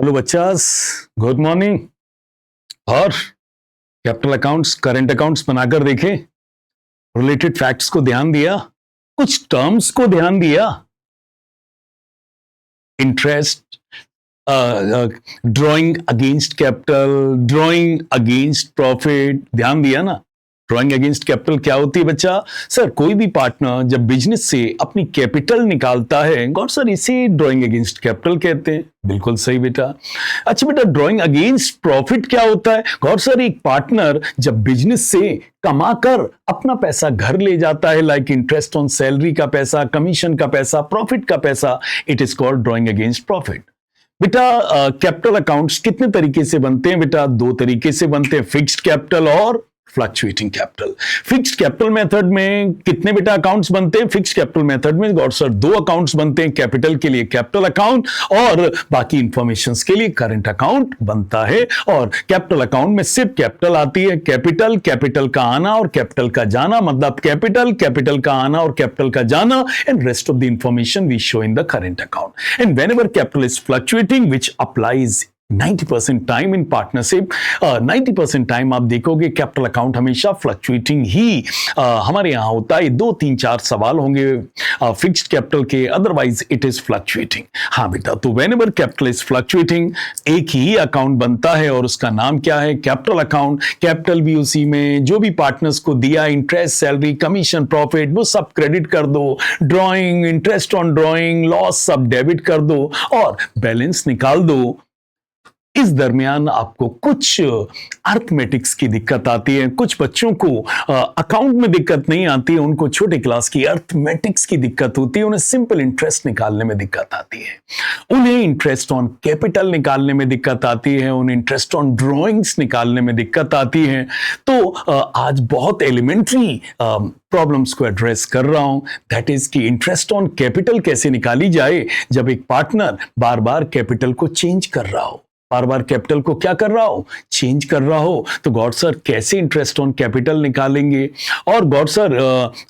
Hello बच्चास, good morning. और capital accounts, current accounts बनाकर देखे, रिलेटेड फैक्ट्स को ध्यान दिया, कुछ टर्म्स को ध्यान दिया, interest, drawing against capital, drawing against profit, ध्यान दिया ना। ड्रॉइंग अगेंस्ट कैपिटल क्या होती है बच्चा? सर, कोई भी पार्टनर जब बिजनेस से अपनी कैपिटल निकालता है, गॉड सर, इसे ड्रॉइंग अगेंस्ट कैपिटल कहते हैं। बिल्कुल सही बेटा। अच्छा बेटा, ड्रॉइंग अगेंस्ट प्रॉफिट क्या होता है? गॉड सर, एक पार्टनर जब बिजनेस से कमाकर अपना पैसा घर ले जाता है, लाइक इंटरेस्ट ऑन सैलरी का पैसा, कमीशन का पैसा, प्रॉफिट का पैसा, it is called drawing against profit. बेटा, कैपिटल अकाउंट्स कितने तरीके से बनते हैं? बेटा, दो तरीके से बनते हैं, फिक्स्ड कैपिटल और fluctuating capital. Fixed capital method में कितने बेटा अकाउंट्स बनते हैं? फिक्स्ड कैपिटल मेथड में गॉड सर दो अकाउंट्स बनते हैं, कैपिटल के लिए कैपिटल अकाउंट और बाकी इंफॉर्मेशंस के लिए करंट अकाउंट बनता है। और कैपिटल अकाउंट में सिर्फ कैपिटल आती है, कैपिटल, कैपिटल का आना और कैपिटल का जाना, मतलब कैपिटल, कैपिटल का आना और कैपिटल का जाना, and rest of the information we show in the current account. And whenever capital is fluctuating, which applies 90% time in partnership, 90% time आप देखोगे कैपिटल अकाउंट हमेशा फ्लक्चुएटिंग ही हमारे यहां होता है। 2, 3, 4 सवाल होंगे फिक्स्ड कैपिटल के, अदरवाइज इट इज फ्लक्चुएटिंग। हाँ बेटा, तो व्हेनेवर कैपिटल इज फ्लक्चुएटिंग, एक ही अकाउंट बनता है और उसका नाम क्या है? Capital account. कैपिटल भी उसी में जो भी पार्टनर्स को दिया, इंटरेस्ट, सैलरी, कमीशन, प्रॉफिट, वो सब क्रेडिट कर दो, drawing, interest on drawing, loss सब डेबिट कर दो और बैलेंस निकाल दो। इस दरमियान आपको कुछ अर्थमेटिक्स की दिक्कत आती है, कुछ बच्चों को अकाउंट में दिक्कत नहीं आती है, उनको छोटे क्लास की अर्थमेटिक्स की दिक्कत होती है, उन्हें सिंपल इंटरेस्ट निकालने में दिक्कत आती है, उन्हें इंटरेस्ट ऑन कैपिटल निकालने में दिक्कत आती है, उन्हें इंटरेस्ट ऑन ड्रॉइंग्स निकालने में दिक्कत आती है। तो आज बहुत एलिमेंट्री प्रॉब्लम्स को एड्रेस कर रहा हूं, दैट इज कि इंटरेस्ट ऑन कैपिटल कैसे निकाली जाए जब एक पार्टनर बार बार कैपिटल को चेंज कर रहा हो, बार बार कैपिटल को क्या कर रहा हो? चेंज कर रहा हो। तो गॉड सर कैसे इंटरेस्ट ऑन कैपिटल निकालेंगे? और गॉड सर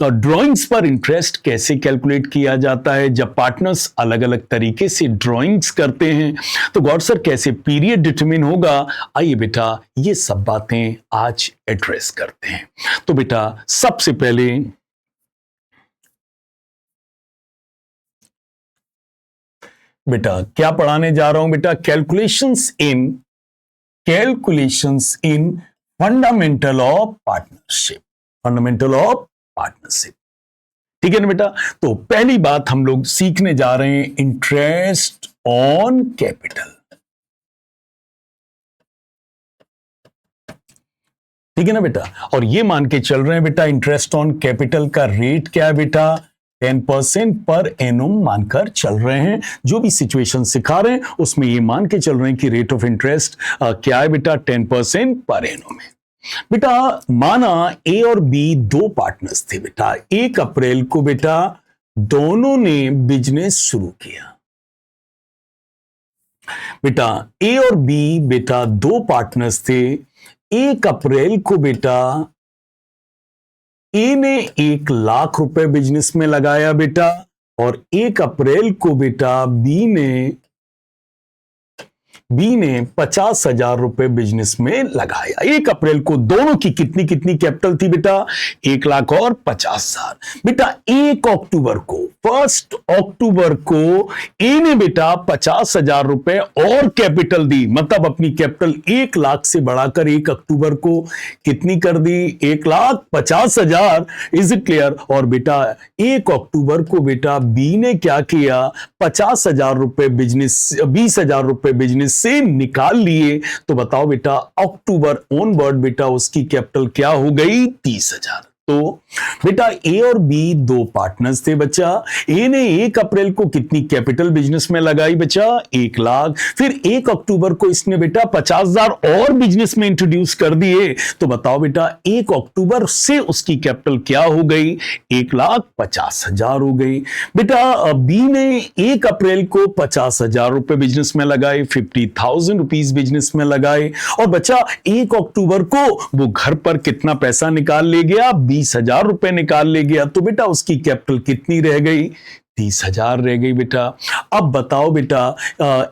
ड्राइंग्स पर इंटरेस्ट कैसे कैलकुलेट किया जाता है जब पार्टनर्स अलग अलग तरीके से ड्राइंग्स करते हैं? तो गॉड सर कैसे पीरियड डिटरमिन होगा? आइए बेटा, ये सब बातें आज एड्रेस करते हैं। तो बेटा, सबसे पहले बेटा क्या पढ़ाने जा रहा हूं? बेटा, calculations in fundamental of partnership, fundamental of partnership. ठीक है ना बेटा? तो पहली बात हम लोग सीखने जा रहे हैं, इंटरेस्ट ऑन कैपिटल। ठीक है ना बेटा? और ये मान के चल रहे हैं बेटा, इंटरेस्ट ऑन कैपिटल का रेट क्या है बेटा? 10% पर एनुम मानकर चल रहे हैं। जो भी सिचुएशन सिखा रहे हैं उसमें ये मान के चल रहे हैं कि रेट ऑफ इंटरेस्ट क्या है बेटा? 10% पर एनुम है। बेटा, माना ए और बी दो पार्टनर्स थे बेटा। 1 अप्रैल को बेटा दोनों ने बिजनेस शुरू किया। बेटा, ए और बी बेटा दो पार्टनर्स थे। 1 अप्रैल को बेटा ए ने 1 लाख रुपए बिजनेस में लगाया बेटा, और 1 अप्रैल को बेटा बी ने 50,000 रुपए बिजनेस में लगाया। 1 अप्रैल को दोनों की कितनी कितनी कैपिटल थी बेटा? 1 लाख और 50,000। बेटा 1 अक्टूबर को, 1 अक्टूबर को ए ने बेटा 50,000 रुपए और कैपिटल दी, मतलब अपनी कैपिटल 1 लाख से बढ़ाकर 1 अक्टूबर को कितनी कर दी? 1,50,000। Is it clear? और बेटा 1 अक्टूबर को बेटा बी ने क्या किया? 50,000 रुपए बिजनेस, 20,000 रुपए बिजनेस से निकाल लिए। तो बताओ बेटा, अक्टूबर ऑनवर्ड बेटा उसकी कैपिटल क्या हो गई? 30,000। तो बेटा ए और बी दो पार्टनर्स थे बच्चा। ए ने 1 अप्रैल को कितनी कैपिटल बिजनेस में लगाई बच्चा? 1 लाख। फिर 1 अक्टूबर को इसने बेटा 50,000 और बिजनेस में इंट्रोड्यूस कर दिए। तो बताओ बेटा 1 अक्टूबर से उसकी कैपिटल क्या हो गई? 1,50,000 हो गई। बेटा बी ने 1 अप्रैल को 50,000 रुपए बिजनेस में लगाए, 50,000 रुपीज बिजनेस में लगाए, और बच्चा 1 अक्टूबर को वो घर पर कितना पैसा निकाल ले गया? 20,000 रुपए निकाल ले गया। तो बेटा उसकी कैपिटल कितनी रह गई? 30,000 रह गई बेटा। अब बताओ बेटा,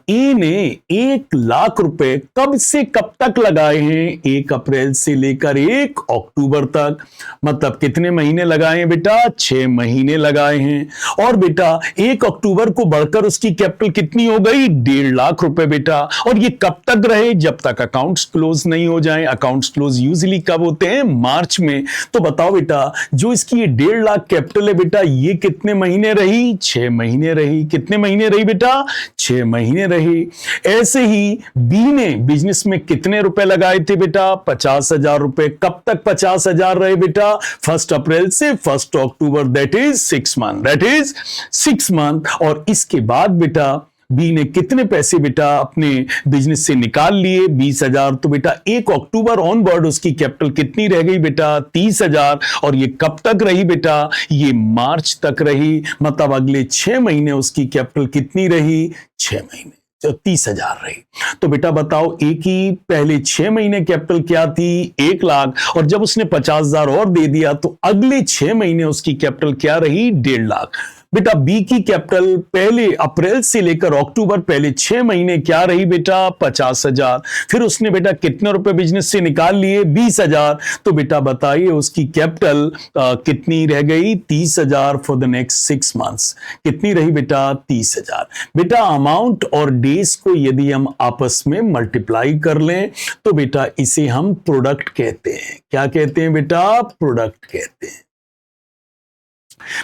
ए ने 1,00,000 रुपए कब से कब तक लगाए हैं? 1 अप्रैल से लेकर 1 अक्टूबर तक, मतलब कितने महीने लगाए हैं बेटा? 6 महीने लगाए हैं। और बेटा 1 अक्टूबर को बढ़कर उसकी कैपिटल कितनी हो गई? 1,50,000 रुपए बेटा। और ये कब तक रहे? जब तक अकाउंट्स क्लोज नहीं हो जाए। अकाउंट्स क्लोज यूजुअली कब होते हैं? मार्च में। तो बताओ बेटा, जो इसकी ये 1,50,000 कैपिटल है बेटा, ये कितने महीने रही? 6 महीने रही। कितने महीने रही बेटा? 6 महीने रही। ऐसे ही बी ने बिजनेस में कितने रुपए लगाए थे बेटा? 50,000 रुपए। कब तक 50,000 रहे बेटा? 1 अप्रैल से 1 अक्टूबर, that is 6 month, that is 6 month. और इसके बाद बेटा बी ने कितने पैसे बेटा अपने बिजनेस से निकाल लिए? 20,000। तो बेटा 1 अक्टूबर ऑनवर्ड उसकी कैपिटल कितनी रह गई बेटा? 30,000। और ये कब तक रही बेटा? ये मार्च तक रही। मतलब अगले 6 महीने उसकी कैपिटल कितनी रही? 6 महीने, तो 30,000 रही। तो बेटा बताओ, एक ही पहले 6 महीने कैपिटल क्या थी? 1,00,000। और जब उसने 50,000 और दे दिया तो अगले 6 महीने उसकी कैपिटल क्या रही? 1,50,000। बेटा बी की कैपिटल पहले अप्रैल से लेकर अक्टूबर, पहले 6 महीने क्या रही बेटा? 50,000। फिर उसने बेटा कितने रुपए बिजनेस से निकाल लिए? 20,000। तो बेटा बताइए उसकी कैपिटल कितनी रह गई? 30,000 फॉर द नेक्स्ट 6 मंथ्स। कितनी रही बेटा? 30,000। बेटा अमाउंट और डेज को यदि हम आपस में मल्टीप्लाई कर लें तो बेटा इसे हम प्रोडक्ट कहते हैं। क्या कहते हैं बेटा? प्रोडक्ट कहते हैं।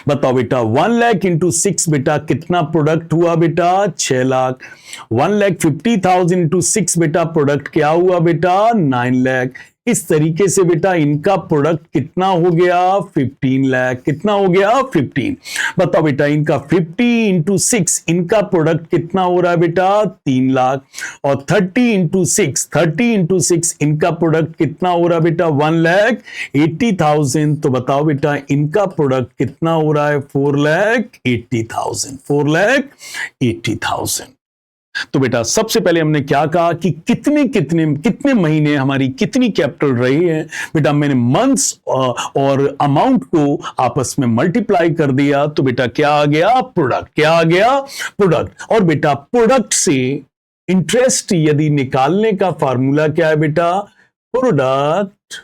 बताओ बेटा 1,00,000 इंटू 6 बेटा कितना प्रोडक्ट हुआ बेटा? 6,00,000। 1,50,000 इंटू 6 बेटा प्रोडक्ट क्या हुआ बेटा? 9,00,000। इस तरीके से बेटा इनका प्रोडक्ट कितना हो गया? 15,00,000। कितना हो गया? 15। बताओ बेटा इनका 50 इंटू 6 इनका प्रोडक्ट कितना हो रहा है बेटा? 3,00,000। और 30 इंटू 6 30 इंटू 6 इनका प्रोडक्ट कितना हो रहा है बेटा? 1,80,000। तो बताओ बेटा इनका प्रोडक्ट कितना हो रहा है? 4,80,000। 4,80,000। तो बेटा सबसे पहले हमने क्या कहा कि कितने महीने हमारी कितनी कैपिटल रही है। बेटा मैंने मंथ्स और अमाउंट को आपस में मल्टीप्लाई कर दिया तो बेटा क्या आ गया? प्रोडक्ट। क्या आ गया? प्रोडक्ट। और बेटा प्रोडक्ट से इंटरेस्ट यदि निकालने का फार्मूला क्या है बेटा? Product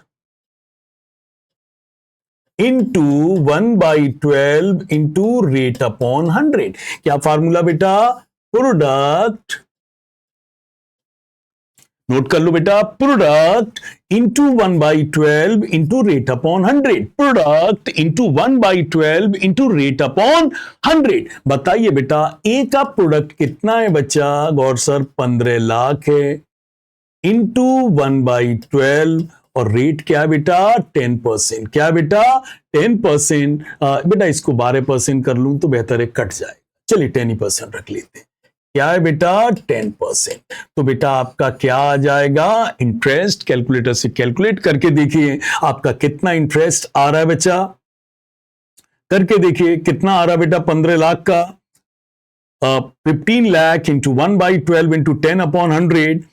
into 1/12 into rate upon 100। क्या फार्मूला बेटा? प्रोडक्ट, नोट कर लो बेटा, product into 1/12 into rate upon 100। Product into 1/12 into rate upon 100। बताइए बेटा ए का प्रोडक्ट कितना है बच्चा? गौर सर 15,00,000 है इंटू 1/12 और रेट क्या बेटा? 10%। क्या बेटा? 10%। बेटा इसको 12% कर लूं तो बेहतर है, कट जाए। चलिए 10% रख लेते हैं। क्या है बेटा? 10%। तो बेटा आपका क्या आ जाएगा? इंटरेस्ट। कैलकुलेटर से कैलकुलेट करके देखिए आपका कितना इंटरेस्ट आ रहा है बच्चा। करके देखिए कितना आ रहा है बेटा? 15,00,000 का 15,00,000 इंटू 1/12 इंटू 10 अपॉन 100।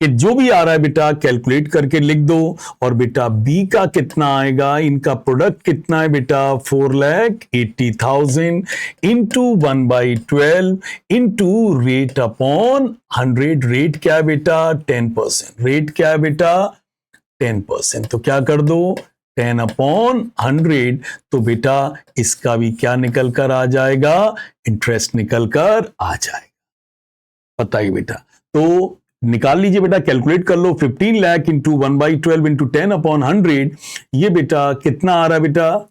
कि जो भी आ रहा है बेटा कैलकुलेट करके लिख दो। और बेटा बी का कितना आएगा? इनका प्रोडक्ट कितना है बेटा? 4,80,000 into 1/12 into rate upon 100। Rate क्या है बेटा? 10%। रेट क्या है बेटा? 10%। तो क्या कर दो? 10 अपॉन 100। तो बेटा इसका भी क्या निकल कर आ जाएगा? इंटरेस्ट निकल कर आ जाएगा। बताइए बेटा, तो निकाल लीजिए बेटा, कैलकुलेट कर लो। 15,00,000 इंटू 1/12 इंटू 10 अपॉन 100। ये बेटा कितना आ रहा है बेटा?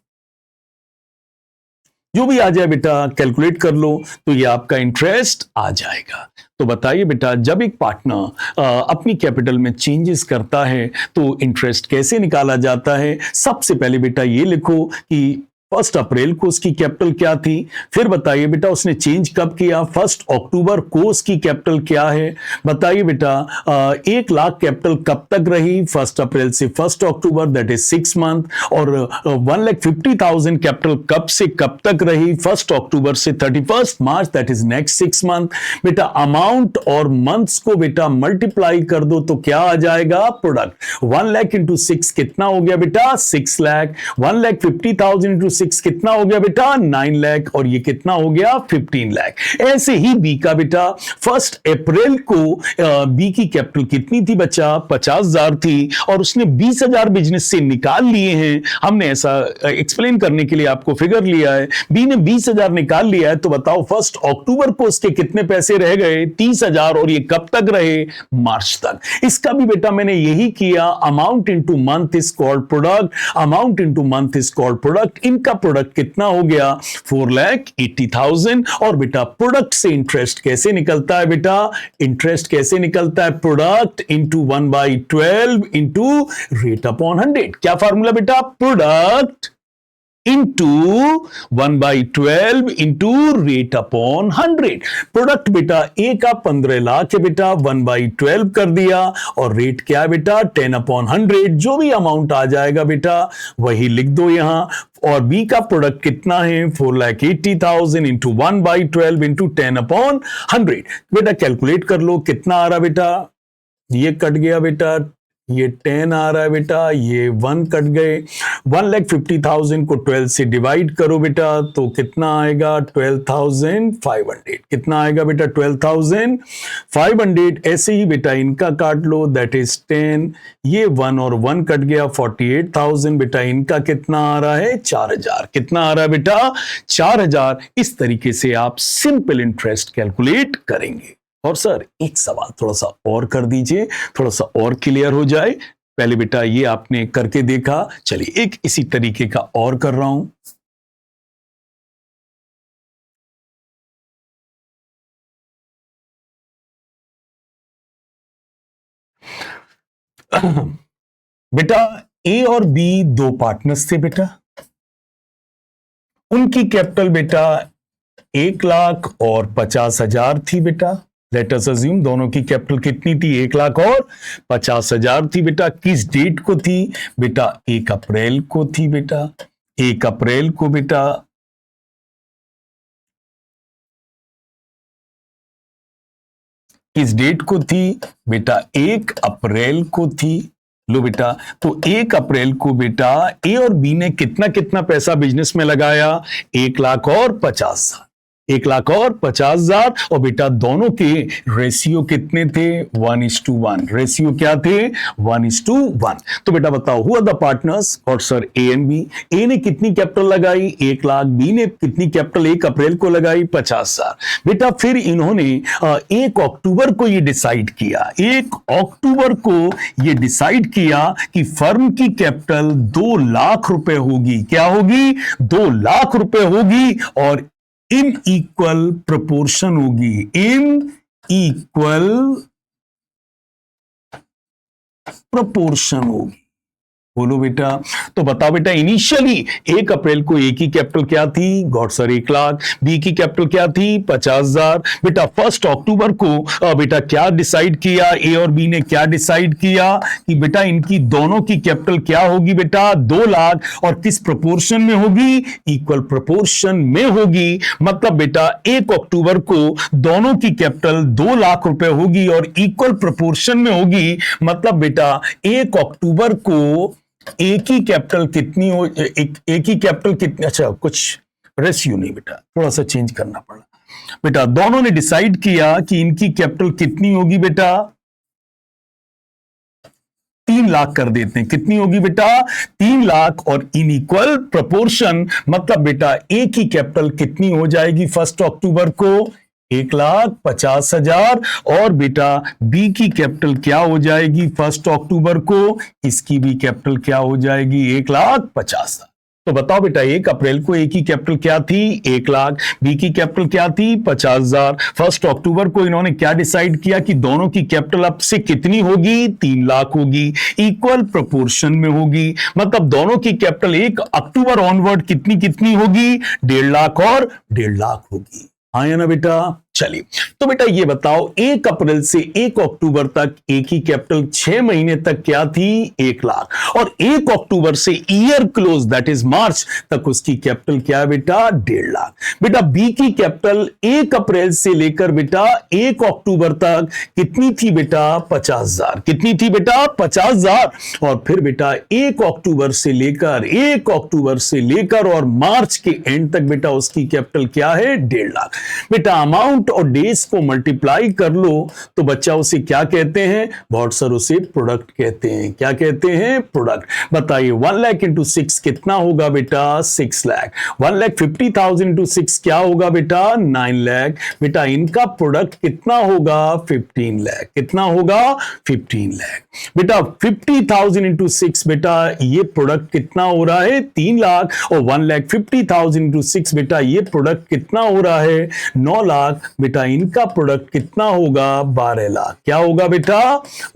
जो भी आ जाए बेटा कैलकुलेट कर लो तो ये आपका इंटरेस्ट आ जाएगा। तो बताइए बेटा जब एक पार्टनर अपनी कैपिटल में चेंजेस करता है तो इंटरेस्ट कैसे निकाला जाता है? सबसे पहले बेटा ये लिखो कि 1 अप्रैल को उसकी कैपिटल क्या थी। फिर बताइए बेटा उसने चेंज कब किया? 1 अक्टूबर को उसकी कैपिटल क्या है? बताइए बेटा 1,00,000 कैपिटल कब तक रही? 1 अप्रैल से 1 अक्टूबर, दैट इज 6 मंथ। और 1,50,000 कैपिटल कब से कब तक रही? 1 अक्टूबर से 31 मार्च, दैट इज नेक्स्ट 6 मंथ। बेटा अमाउंट और मंथ्स को बेटा मल्टीप्लाई कर दो तो क्या आ जाएगा? प्रोडक्ट। 1,00,000 इंटू 6 कितना हो गया बेटा? 6,00,000। 1,50,000 इंटू 6 6 कितना हो गया बेटा 9 लाख और ये कितना हो गया 15 लाख। ऐसे ही बी का बेटा 1 अप्रैल को बी की कैपिटल कितनी थी बच्चा 50,000 थी और उसने 20,000 बिजनेस से निकाल लिए हैं। हमने ऐसा एक्सप्लेन करने के लिए आपको फिगर लिया है। बी ने 20,000 निकाल लिया है तो बताओ 1 अक्टूबर को उसके कितने पैसे रह गए 30,000 और ये कब तक रहे मार्च तक। इसका भी बेटा मैंने यही किया, amount into month is called product, amount into month is called product. इनका प्रोडक्ट कितना हो गया 4,80,000 और बेटा प्रोडक्ट से इंटरेस्ट कैसे निकलता है बेटा, इंटरेस्ट कैसे निकलता है product into 1/12 into rate upon 100। क्या फार्मूला बेटा product into 1/12 into rate upon 100। Product बेटा ए का 15 लाख है बेटा 1/12 कर दिया और रेट क्या है बेटा 10/100। जो भी अमाउंट आ जाएगा बेटा वही लिख दो यहां। और बी का प्रोडक्ट कितना है 4,80,000 इंटू 1/12 इंटू 10/100। बेटा कैलकुलेट कर लो कितना आ रहा बेटा, ये कट गया बेटा, ये 10 आ रहा है बेटा, ये 1 कट गए। 1,50,000 को 12 से डिवाइड करो बेटा तो कितना आएगा 12,500। कितना आएगा बेटा 12,500। ऐसे ही बेटा इनका काट लो दैट इज 10, ये 1 और 1 कट गया 48,000। बेटा इनका कितना आ रहा है 4,000। कितना आ रहा है बेटा 4,000। इस तरीके से आप सिंपल इंटरेस्ट कैलकुलेट करेंगे। और सर एक सवाल थोड़ा सा और कर दीजिए, थोड़ा सा और क्लियर हो जाए। पहले बेटा ये आपने करके देखा, चलिए एक इसी तरीके का और कर रहा हूं। बेटा ए और बी दो पार्टनर्स थे बेटा, उनकी कैपिटल बेटा 1,50,000 थी बेटा। लेट अस अज्यूम दोनों की कैपिटल कितनी थी 1,50,000 थी बेटा। किस डेट को थी बेटा 1 अप्रैल को थी बेटा। 1 अप्रैल को बेटा किस डेट को थी बेटा 1 अप्रैल को थी। लो बेटा तो 1 अप्रैल को बेटा ए और बी ने कितना कितना पैसा बिजनेस में लगाया 1,50,000। 1,50,000 और बेटा दोनों के रेशियो कितने थे 1:1। रेशियो क्या थे 1:1। तो बेटा बताओ हुआ द पार्टनर्स और सर ए एंड बी। ए ने कितनी कैपिटल लगाई 1 लाख, बी ने कितनी कैपिटल 1 अप्रैल को लगाई 50,000। बेटा फिर इन्होंने 1 अक्टूबर को ये डिसाइड किया, 1 अक्टूबर को ये डिसाइड किया कि फर्म की कैपिटल 2 लाख रुपए होगी। क्या होगी 2 लाख रुपए होगी और इन इक्वल प्रोपोर्शन होगी, इन इक्वल प्रोपोर्शन होगी। बोलो बेटा। तो बताओ बेटा इनिशियली 1 अप्रैल को ए की कैपिटल क्या थी गॉड सर 1 लाख, बी की कैपिटल क्या थी 50,000। बेटा 1 अक्टूबर को बेटा क्या डिसाइड किया ए और बी ने, क्या डिसाइड किया कि बेटा इनकी दोनों की कैपिटल क्या होगी बेटा 2 लाख और किस प्रोपोर्शन में होगी इक्वल प्रोपोर्शन में होगी। मतलब बेटा 1 अक्टूबर को दोनों की कैपिटल 2 लाख रुपए होगी और इक्वल प्रोपोर्शन में होगी। मतलब बेटा 1 अक्टूबर को एक ही कैपिटल कितनी हो, एक ही कैपिटल कितनी, अच्छा कुछ रेशियो नहीं बेटा थोड़ा सा चेंज करना पड़ा। बेटा दोनों ने डिसाइड किया कि इनकी कैपिटल कितनी होगी बेटा 3 लाख कर देते हैं। कितनी होगी बेटा 3 लाख और इन इक्वल प्रोपोर्शन। मतलब बेटा ए की कैपिटल कितनी हो जाएगी 1 अक्टूबर को 1,50,000 और बेटा बी की कैपिटल क्या हो जाएगी 1 अक्टूबर को, इसकी भी कैपिटल क्या हो जाएगी 1,50,000। तो बताओ बेटा 1 अप्रैल को ए की कैपिटल क्या थी 1 लाख, बी की कैपिटल क्या थी 50,000। 1 अक्टूबर को इन्होंने क्या डिसाइड किया कि दोनों की कैपिटल अब से कितनी होगी 3 लाख होगी, इक्वल प्रोपोर्शन में होगी। मतलब दोनों की कैपिटल 1 अक्टूबर ऑनवर्ड कितनी कितनी होगी 1.5 लाख और 1.5 लाख होगी। आया ना बेटा। चलिए, तो बेटा ये बताओ 1 अप्रैल से 1 अक्टूबर तक एक ही कैपिटल 6 महीने तक क्या थी? 1 लाख। और 1 अक्टूबर से ईयर क्लोज दैट इज मार्च तक उसकी कैपिटल क्या है बेटा? 1.5 लाख। बेटा बी की कैपिटल 1 अप्रैल से लेकर बेटा 1 अक्टूबर तक कितनी थी बेटा? 50,000। कितनी थी बेटा? 50,000। और फिर बेटा 1 अक्टूबर से लेकर और मार्च के एंड तक बेटा उसकी कैपिटल क्या है? 1.5 लाख। बेटा अमाउंट और डेज को मल्टीप्लाई कर लो तो बच्चा उसे क्या कहते हैं? बहुत सर उसे प्रोडक्ट कहते हैं। क्या कहते हैं? प्रोडक्ट। बताइए 1 लाख इंटू 6 कितना होगा बेटा? 6 लाख। 1,50,000 इंटू 6 क्या होगा बेटा? 9 लाख। बेटा इनका प्रोडक्ट कितना होगा? 15 लाख। कितना होगा? 15 लाख। बेटा 50,000 इंटू 6 बेटा ये प्रोडक्ट कितना हो रहा है? 3 लाख। और 1,50,000 इंटू 6 बेटा ये प्रोडक्ट कितना हो रहा है? 9 लाख। बेटा इनका प्रोडक्ट कितना होगा? 12 लाख। क्या होगा बेटा?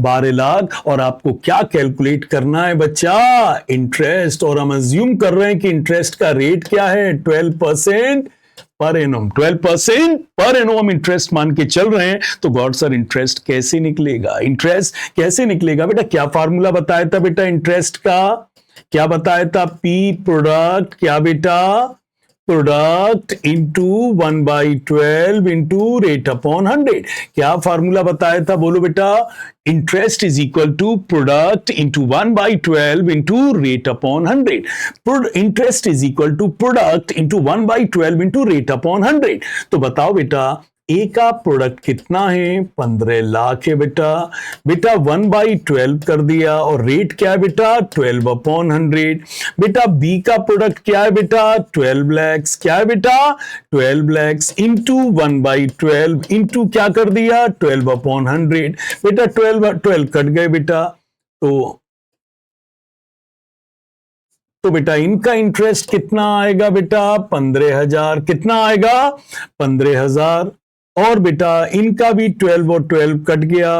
12 लाख। और आपको क्या कैलकुलेट करना है बच्चा? इंटरेस्ट। और हम अज्यूम कर रहे हैं कि इंटरेस्ट का रेट क्या है? 12% पर एनम। 12% पर एनम हम इंटरेस्ट मान के चल रहे हैं। तो गॉड सर इंटरेस्ट कैसे निकलेगा? इंटरेस्ट कैसे निकलेगा बेटा? क्या फार्मूला बताया था बेटा इंटरेस्ट का? क्या बताया था? पी प्रोडक्ट क्या बेटा? Product into 1/12 into rate upon 100। क्या फार्मूला बताया था? बोलो बेटा। Interest is equal to product into 1/12 into rate upon 100। Interest is equal to product into 1/12 into rate upon 100। तो बताओ बेटा ए का प्रोडक्ट कितना है? 15 लाख है बेटा। बेटा 1/12 कर दिया और रेट क्या है बेटा? 12/100। बेटा बी का प्रोडक्ट क्या है बेटा? 12 लैक्स। क्या है बेटा? 12 लैक्स इंटू 1/12 इंटू क्या कर दिया? 12/100। बेटा 12 कट गए बेटा। तो बेटा इनका इंटरेस्ट कितना आएगा बेटा? 15,000। कितना आएगा? 15,000। और बेटा इनका भी 12 और 12 कट गया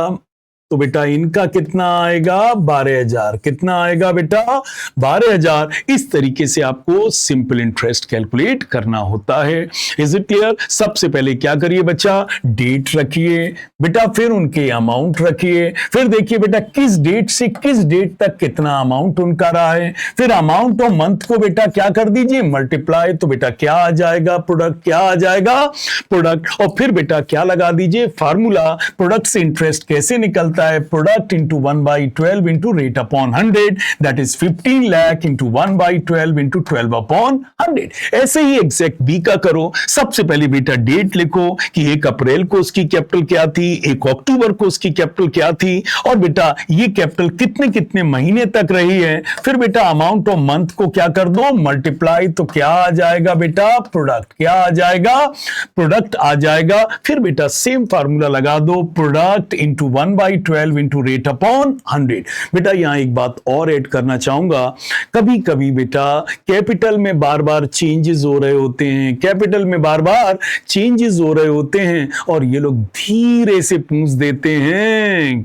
तो बेटा इनका कितना आएगा? 12,000। कितना आएगा बेटा? 12,000। इस तरीके से आपको सिंपल इंटरेस्ट कैलकुलेट करना होता है। Is it clear? सबसे पहले क्या करिए बच्चा? डेट रखिए बेटा, फिर उनके अमाउंट रखिए, फिर देखिए बेटा किस डेट से किस डेट तक कितना अमाउंट उनका रहा है, फिर अमाउंट और मंथ को बेटा क्या कर दीजिए? मल्टीप्लाई। तो बेटा क्या आ जाएगा? प्रोडक्ट। क्या आ जाएगा? प्रोडक्ट। और फिर बेटा क्या लगा दीजिए? फार्मूला। प्रोडक्ट से इंटरेस्ट कैसे निकलता है? Product into 1/12 into rate upon 100 that is 15 lakh into 1/12 into 12/100। ऐसे ही एग्जैक्ट बी का करो। सबसे पहले बेटा डेट लिखो कि 1 अप्रैल को उसकी कैपिटल क्या थी, 1 अक्टूबर को उसकी कैपिटल क्या थी, और बेटा ये कैपिटल कितने कितने महीने तक रही है। फिर बेटा अमाउंट ऑफ मंथ को क्या कर दो? मल्टीप्लाई। तो क्या आ जाएगा बेटा? प्रोडक्ट। क्या आ जाएगा? प्रोडक्ट आ जाएगा। फिर बेटा सेम फार्मूला लगा दो, product into 1/12 into rate upon 100। बेटा यहां एक बात और ऐड करना चाहूंगा, कभी कभी बेटा कैपिटल में बार बार चेंजेस हो रहे होते हैं, कैपिटल में बार बार चेंजेस हो रहे होते हैं, और ये लोग धीरे से पूछ देते हैं।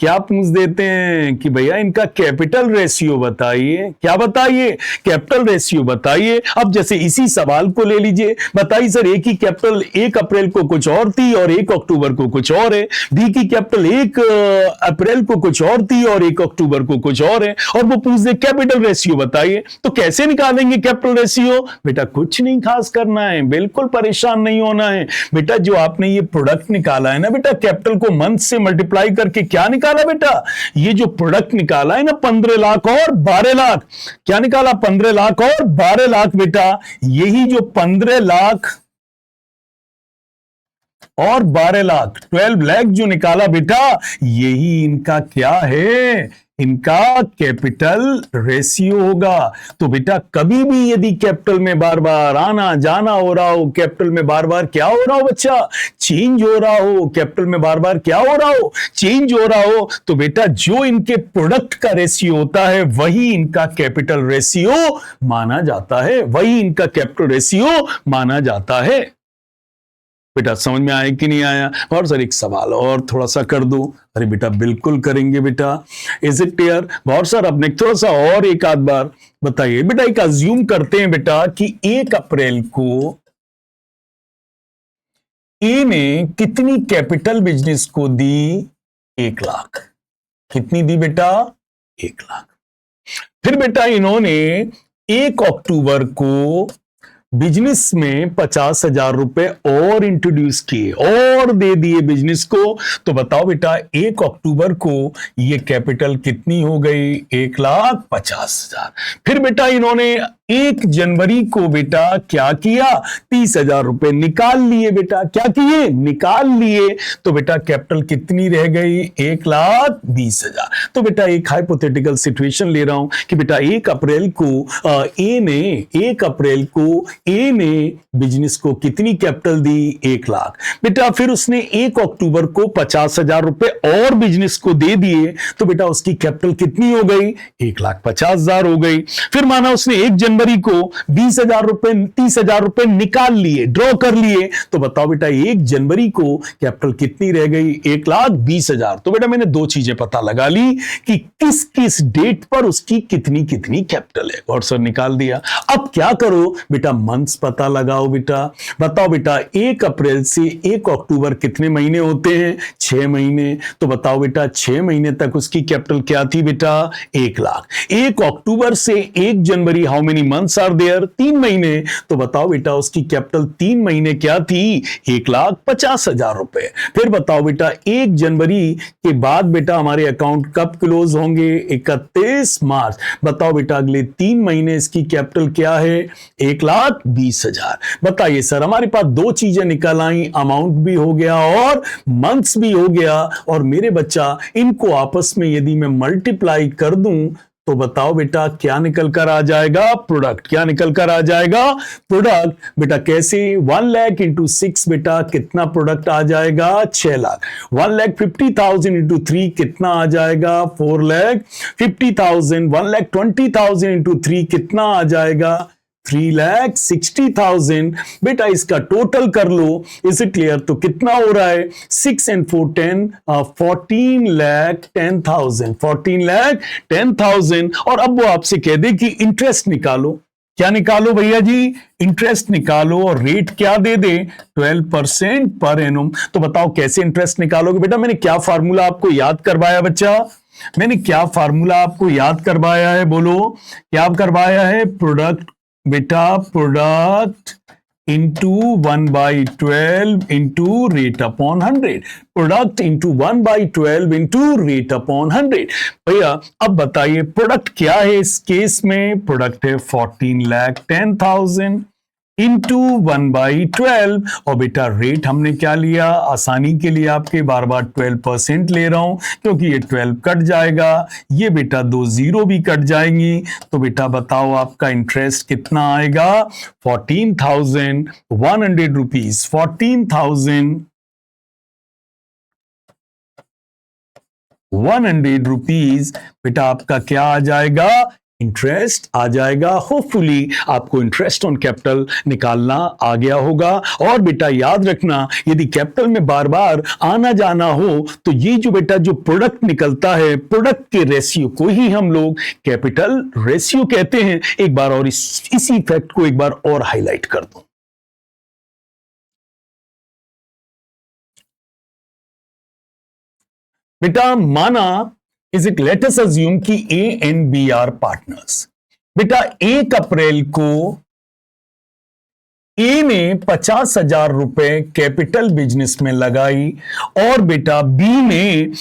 क्या पूछ देते हैं कि भैया इनका कैपिटल रेशियो बताइए। क्या बताइए? कैपिटल रेशियो बताइए। अब जैसे इसी सवाल को ले लीजिए, बताइए सर एक ही कैपिटल 1 अप्रैल को कुछ और थी और 1 अक्टूबर को कुछ और है, बी की कैपिटल 1 अप्रैल को कुछ और थी और 1 अक्टूबर को कुछ और है, और वो पूछ दे कैपिटल रेशियो बताइए, तो कैसे निकालेंगे कैपिटल रेशियो? बेटा कुछ नहीं खास करना है, बिल्कुल परेशान नहीं होना है बेटा। जो आपने ये प्रोडक्ट निकाला है ना बेटा, कैपिटल को मंथ से मल्टीप्लाई करके क्या निकाला बेटा? ये जो प्रोडक्ट निकाला है ना 15 लाख और 12 लाख, क्या निकाला? 15 लाख और 12 लाख बेटा। यही जो 15 लाख और 12 लाख 12 लाख जो निकाला बेटा, यही इनका क्या है? इनका कैपिटल रेशियो होगा। तो बेटा कभी भी यदि कैपिटल में बार बार आना जाना हो रहा हो, कैपिटल में बार बार क्या हो रहा हो बच्चा? चेंज हो रहा हो, कैपिटल में बार बार क्या हो रहा हो? चेंज हो रहा हो, तो बेटा जो इनके प्रोडक्ट का रेशियो होता है वही इनका कैपिटल रेशियो माना जाता है, वही इनका कैपिटल रेशियो माना जाता है। बेटा समझ में आया कि नहीं आया? और सर एक सवाल और थोड़ा सा कर दो। अरे बेटा बिल्कुल करेंगे बेटा। Is it clear? और सर अब नेक्स्ट थोड़ा सा और एक आध बार बताइए बेटा। एक अज्यूम करते हैं बेटा कि 1 अप्रैल को ए ने कितनी कैपिटल बिजनेस को दी? 1 लाख। कितनी दी बेटा? 1 लाख। फिर बेटा इन्होंने 1 अक्टूबर को बिजनेस में 50,000 रुपए और इंट्रोड्यूस किए और दे दिए बिजनेस को। तो बताओ बेटा 1 अक्टूबर को ये कैपिटल कितनी हो गई? 1,50,000। फिर बेटा इन्होंने 1 जनवरी को बेटा क्या किया? 30,000 रुपए निकाल लिए बेटा। क्या किए? निकाल लिए। तो बेटा कैपिटल कितनी रह गई? 1,20,000। तो बेटा एक हाइपोथेटिकल सिचुएशन ले रहा हूं कि बेटा 1 अप्रैल को ए ने बिजनेस को कितनी कैपिटल दी? 1 लाख। बेटा फिर उसने 1 अक्टूबर को 50,000 रुपए और बिजनेस को दे दिए। तो बेटा उसकी कैपिटल कितनी हो गई? 1,50,000 हो गई। फिर माना उसने 1 जनवरी को 20,000 रुपए 30,000 रुपए निकाल लिए, ड्रॉ कर लिए। तो बताओ बेटा 1 जनवरी को कैपिटल कितनी रह गई? 1,20,000। तो बेटा मैंने 2 चीजें पता लगा ली कि किस किस डेट पर उसकी कितनी कितनी कैपिटल है और सर निकाल दिया। अब क्या करो बेटा? मंथ्स पता लगाओ बेटा। बताओ बेटा 1 अप्रैल से 1 अक्टूबर कितने महीने होते हैं? 6 महीने। तो बताओ बेटा 6 महीने तक उसकी कैपिटल क्या थी बेटा? 1 लाख। 1 अक्टूबर से 1 जनवरी how many months are there? 3 महीने। तो बताओ बेटा उसकी कैपिटल 3 महीने क्या थी? 1,50,000 रुपए। फिर बताओ बेटा 1 जनवरी के बाद बेटा हमारे अकाउंट कब क्लोज होंगे? 31 मार्च। बताओ बेटा अगले 3 महीने इसकी कैपिटल क्या है? 1,20,000। बताइए सर हमारे पास 2 चीजें निकल आई, अमाउंट भी हो गया और मंथ्स भी हो गया। और मेरे बच्चा इनको आपस में यदि मैं मल्टीप्लाई कर दूं तो बताओ बेटा क्या निकल कर आ जाएगा? प्रोडक्ट। क्या निकल कर आ जाएगा? प्रोडक्ट। बेटा कैसे? 1 लाख इंटू 6 बेटा कितना प्रोडक्ट आ जाएगा? 6 लाख। 1,50,000 इंटू 3 कितना आ जाएगा? 4,50,000। 1,20,000 इंटू 3 कितना आ जाएगा? 3,60,000। बेटा इसका टोटल कर लो। Is it clear? तो कितना हो रहा है? 6 and 4 10 14,10,000। 14,10,000। और अब वो आपसे कह दे कि इंटरेस्ट निकालो। क्या निकालो भैया जी? इंटरेस्ट निकालो। और रेट क्या दे दे? 12% पर एनुम। तो बताओ कैसे इंटरेस्ट निकालोगे? बेटा मैंने क्या फार्मूला आपको याद करवाया बच्चा? मैंने क्या फार्मूला आपको याद करवाया है? बोलो क्या करवाया है? प्रोडक्ट बेटा product into 1/12 into rate upon 100। Product into 1/12 into rate upon 100। भैया अब बताइए प्रोडक्ट क्या है इस केस में? प्रोडक्ट है 14,10,000 इंटू 1/12। और बेटा रेट हमने क्या लिया? आसानी के लिए आपके बार बार 12% ले रहा हूं क्योंकि ये 12 कट जाएगा, ये बेटा 2 0 भी कट जाएंगी। तो बेटा बताओ आपका इंटरेस्ट कितना आएगा? 14,100 रुपीज। 14,100 रुपीज बेटा आपका क्या आ जाएगा? इंटरेस्ट आ जाएगा। होपफुली आपको इंटरेस्ट ऑन कैपिटल निकालना आ गया होगा। और बेटा याद रखना यदि कैपिटल में बार बार आना जाना हो तो ये जो बेटा जो प्रोडक्ट निकलता है, प्रोडक्ट के रेशियो को ही हम लोग कैपिटल रेशियो कहते हैं। एक बार और इसी फैक्ट को एक बार और हाईलाइट कर दूं। बेटा माना is it let us assume कि A and B are partners. बेटा 1 अप्रैल को ए ने 50,000 रुपए कैपिटल बिजनेस में लगाई और बेटा बी ने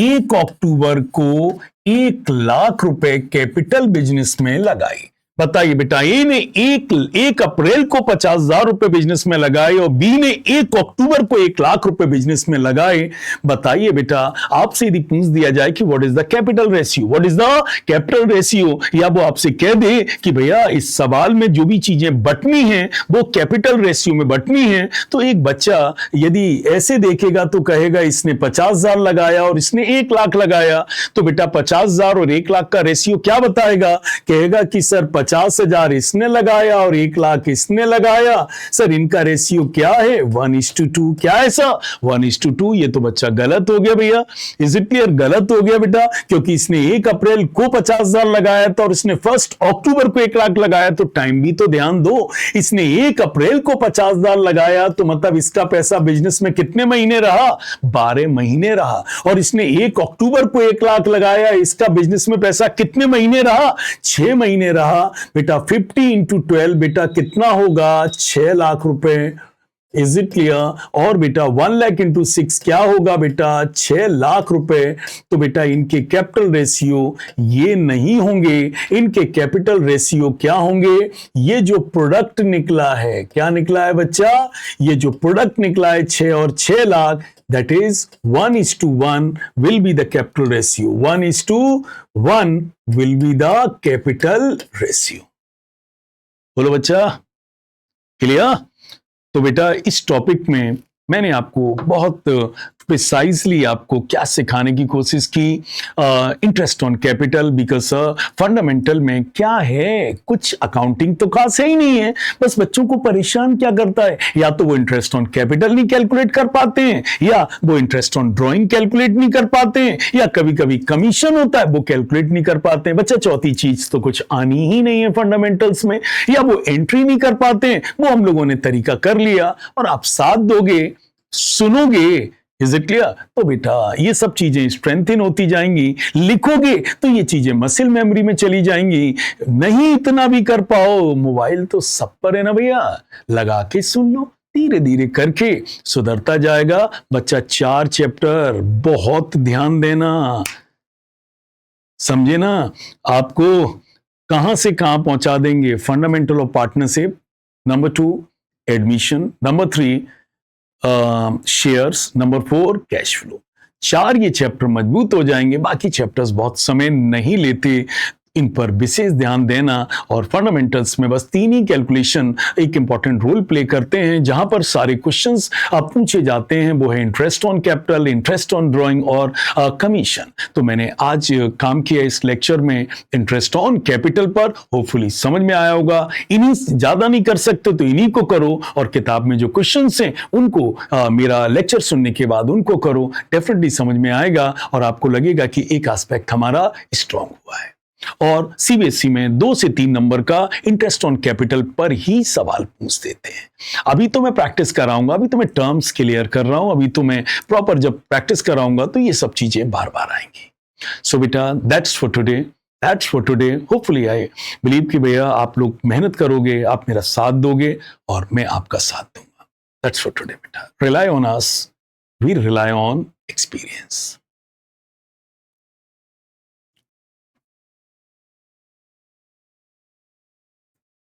1 अक्टूबर को 1 लाख रुपए कैपिटल बिजनेस में लगाई। बताइए बेटा ए ने 1 अप्रैल को 50,000 रुपए बिजनेस में लगाए और बी ने 1 अक्टूबर को 1 लाख रुपए बिजनेस में लगाए। बताइए बेटा आपसे यदि पूछ दिया जाए कि what is the capital ratio, what is the capital ratio, या वो आपसे कह दे कि भैया इस सवाल में जो भी चीजें बटनी हैं वो कैपिटल रेशियो में बटनी है, तो एक बच्चा यदि ऐसे देखेगा तो कहेगा इसने 50,000 लगाया और इसने 1 लाख लगाया। तो बेटा 50,000 और 1 लाख का रेशियो क्या बताएगा? कहेगा कि सर 50,000 इसने लगाया और 1 लाख इसने लगाया। सर इनका रेशियो क्या है? 1:2। क्या है सर? 1:2। ये तो बच्चा गलत हो गया भैया। Is it clear? गलत हो गया बेटा, क्योंकि इसने 1 अप्रैल को 50,000 लगाया था और इसने 1 अक्टूबर को 1 लाख लगाया। तो टाइम भी तो ध्यान दो। इसने 1 अप्रैल को 50,000 लगाया तो मतलब इसका पैसा बिजनेस में कितने महीने रहा? 12 महीने रहा। और इसने 1 अक्टूबर को 1 लाख लगाया, इसका बिजनेस में पैसा कितने महीने रहा? 6 महीने रहा। बेटा 50 इंटू 12 बेटा कितना होगा? 6 लाख रुपए। Is it clear? और बेटा 1 लाख इंटू 6 क्या होगा बेटा? 6 लाख रुपए। तो बेटा इनके कैपिटल रेशियो ये नहीं होंगे, इनके कैपिटल रेशियो क्या होंगे? ये जो प्रोडक्ट निकला है, क्या निकला है बच्चा? ये जो प्रोडक्ट निकला है 6 और 6 lakh, that is 1:1 will be the capital ratio. 1:1 will be the capital ratio. बोलो बच्चा, क्लियर? तो बेटा इस टॉपिक में मैंने आपको बहुत प्रिसाइजली आपको क्या सिखाने की कोशिश की? Interest on capital, because fundamental में क्या है, कुछ अकाउंटिंग तो खास है ही नहीं है। बस बच्चों को परेशान क्या करता है, या तो वो इंटरेस्ट ऑन कैपिटल नहीं कैलकुलेट कर पाते हैं, या वो इंटरेस्ट ऑन ड्राइंग कैलकुलेट नहीं कर पाते हैं, या कभी कभी कमीशन होता है वो कैलकुलेट नहीं कर पाते हैं। बच्चा चौथी चीज तो कुछ आनी ही नहीं है फंडामेंटल्स में, या वो एंट्री नहीं कर पाते हैं। वो हम लोगों ने तरीका कर लिया और आप साथ दोगे, सुनोगे। Is it clear? तो बेटा ये सब चीजें स्ट्रेंथन होती जाएंगी, लिखोगे तो ये चीजें मसल मेमोरी में चली जाएंगी। नहीं इतना भी कर पाओ, मोबाइल तो सब पर है ना भैया, लगा के सुन लो, धीरे धीरे करके सुधरता जाएगा बच्चा। 4 चैप्टर, बहुत ध्यान देना, समझे ना? आपको कहां से कहां पहुंचा देंगे? Fundamental of partnership, number 2 admission, number 3 shares, number 4 cash flow. 4 ये चैप्टर मजबूत हो जाएंगे। बाकी चैप्टर्स बहुत समय नहीं लेते, इन पर विशेष ध्यान देना। और फंडामेंटल्स में बस 3 ही कैलकुलेशन एक इंपॉर्टेंट रोल प्ले करते हैं, जहां पर सारे क्वेश्चंस पूछे जाते हैं। वो है interest on capital, interest on drawing और कमीशन। तो मैंने आज काम किया इस लेक्चर में इंटरेस्ट ऑन कैपिटल पर, होपफुली समझ में आया होगा। इन्हीं ज्यादा नहीं कर सकते तो इन्हीं को करो, और किताब में जो क्वेश्चंस हैं उनको मेरा लेक्चर सुनने के बाद उनको करो, डेफिनेटली समझ में आएगा और आपको लगेगा कि एक एस्पेक्ट हमारा स्ट्रांग हुआ है। और सीबीएसई में 2 से 3 नंबर का इंटरेस्ट ऑन कैपिटल पर ही सवाल पूछ देते हैं। अभी तो मैं प्रैक्टिस कराऊंगा, अभी तो मैं टर्म्स क्लियर कर रहा हूं, अभी तो मैं प्रॉपर जब प्रैक्टिस कराऊंगा तो ये सब चीजें बार बार आएंगी। सो बेटा that's for today. Hopefully I believe कि भैया आप लोग मेहनत करोगे, आप मेरा साथ दोगे और मैं आपका साथ दूंगा। दैट्स फॉर टुडे बेटा। Rely on us, we rely on experience.